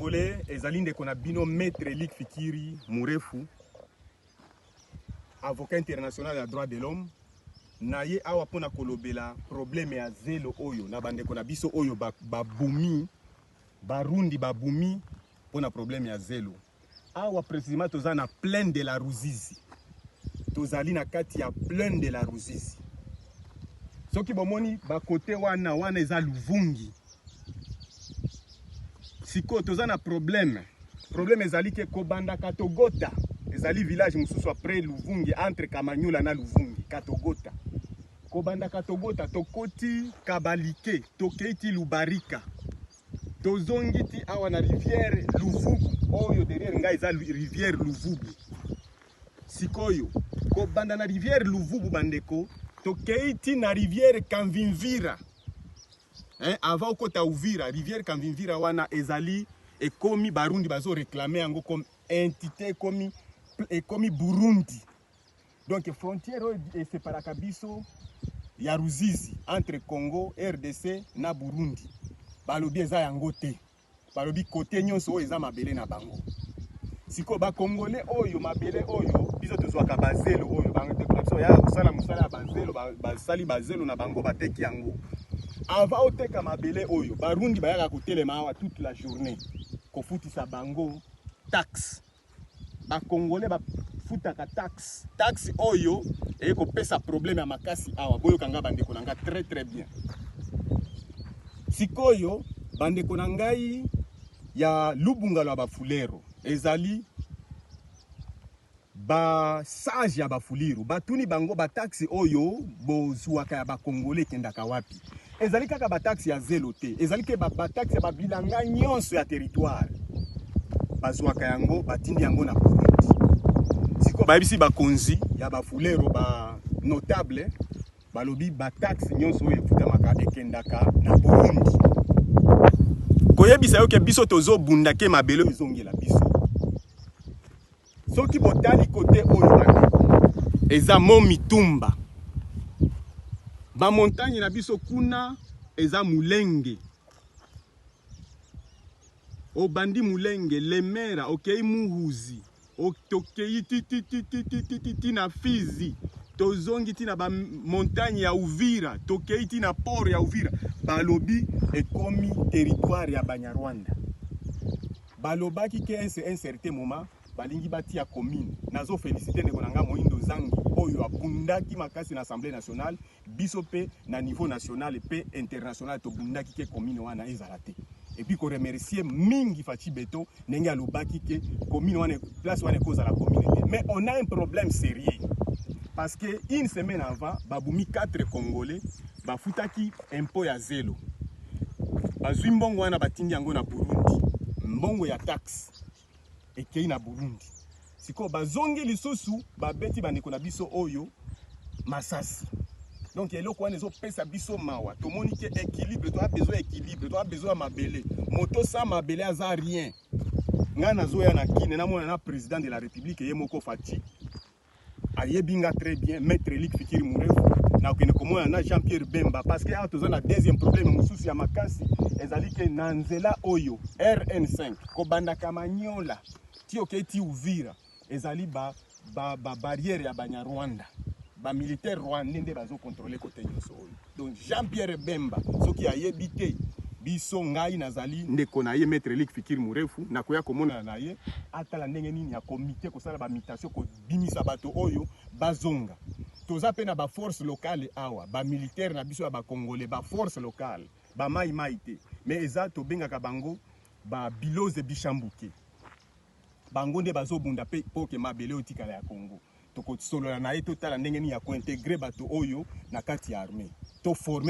Congolais, ezalinde kona bino Maître Elik Fikiri Murefu, avocat international ya droit de l'homme, naye awa pona kolobela problème ya zelo oyo na bande kona biso oyo babumi barundi babumi pona problème ya zelo. Awa précisément toza na plaine de la Ruzizi. Tozali na kati ya plaine de la Ruzizi. Soki bomoni ba côté wana eza Luvungi. Siko toza na problème ezali ke kobanda Katogota, ezali village mususu après Luvungi, entre Kamanyola na Luvungi, Katogota. Kobanda Katogota tokoti Kabalike, tokeiti Lubarika. Tozongiti awa na rivière Luvubu, oyo derrière nga eza rivière Luvubu. Sikoyo kobanda na rivière Luvubu bandeko, tokeiti na rivière Kamvimvira. Avant kota Uvira, rivière Kamvimvira wana ezali ekomi barundi bazo réclamer yango comme entité ekomi Burundi. Donc frontière est séparaka biso ya Ruzizi entre Congo, RDC na Burundi. Balobi eza yango te. Balobi côté nyonso eza mabele na bango. Siko ba Congolais oyo mabele oyo biso tozwaka bazelo oyo bango te biso ya kosala musala bazelo basali bazelo na bango bateki yango. Avant oteka mabele oyo barundi bayaka kotelema awa toute la journée kofutisa bango taxe. Ba Congolais ba futaka taxe oyo e ko pesa problème ya makasi awa boyo kanga bande konanga très bien. Sikoyo bande konangai ya Lubunga la Bafulero ezali ba sage ya Bafuliru batuni bango ba taxe oyo bozuaka ya ba Congolais kendaka wapi. Ezali kaka ba taxe ya zelo te, ezali ke ba taxe ya babilanga nyonso ya territoire. Bazuaka yango batindi yango na Burundi. Siko bayebisi bakonzi ya Bafulero ba notable balobi ba taxe nyonso oyo efutamaka ekendaka na Burundi. Koyebisa yo ke biso tozo bundake mabelo ezongela biso. Soki botali kote oyo bandeko eza Momitumba. Ba montagne na biso kuna eza Mulenge. Obandi Mulenge, Lemera, okei Muhuzi, okei titi na Fizi, tozongi tina ba montagne ya Uvira, tokei tina port ya Uvira. Balobi ekomi territoire ya Banyarwanda. Balobaki ke un certain moment balingi bati ya commune. Nazo féliciter ndeko nanga Moindo Zangi oyo abundaki makasi na Assemblée nationale, biso pe na niveau national pe international to bundaki ke commune wana ezala te. Et puis qu'on remercie mingi Fachi Beto ndenge alobaki ke commune wana place wana cause la communauté. Mais on a un problème sérieux parce que une semaine avant babumi 4 Congolais bafutaki impôt ya zelo. Bazwi mbongo wana batindi yango na Burundi. Mbongo ya taxe ekei na Burundi. Siko bazongi lisusu babeti bandeko na biso oyo masasi. Donc eloko wana ezo pesa biso mawa. Tomoni ke équilibre, toi besoin équilibre, toi besoin mabele. Moto sa mabele aza rien. Nga nazoya na kine na mona na président de la République Yemoko Fachi. Ayebinga très bien Maître Elik Fikiri Murefu na okene komona na Jean-Pierre Bemba parce que toza na deuxième problème mususu ya makasi ezali ke na nzela oyo RN5 kobanda Kamanyola ti oketi Uvira ezali ba barrière ya Banyarwanda. Ba militaire rwandais nde bazo contrôler côté nyonso oyo. Donc Jean-Pierre Bemba soki ayebite biso ngai nazali ndeko na ye Maître Elik Fikiri Murefu na koya komona na ye atala ndenge nini ya comité kosala ba mutation ko bimisa bato oyo bazonga. Toza pe na ba force locale awa, ba militaire na biso ya ba Congolais, ba force locale, ba mai te. Mais eza to bengaka bango ba Biloze Bishambuke. Bango nde bazo bunda pe poke mabele otikala ya Congo. Toko solo na ye totala ndenge nini ya ko intégrer bato oyo na kati ya armée. To former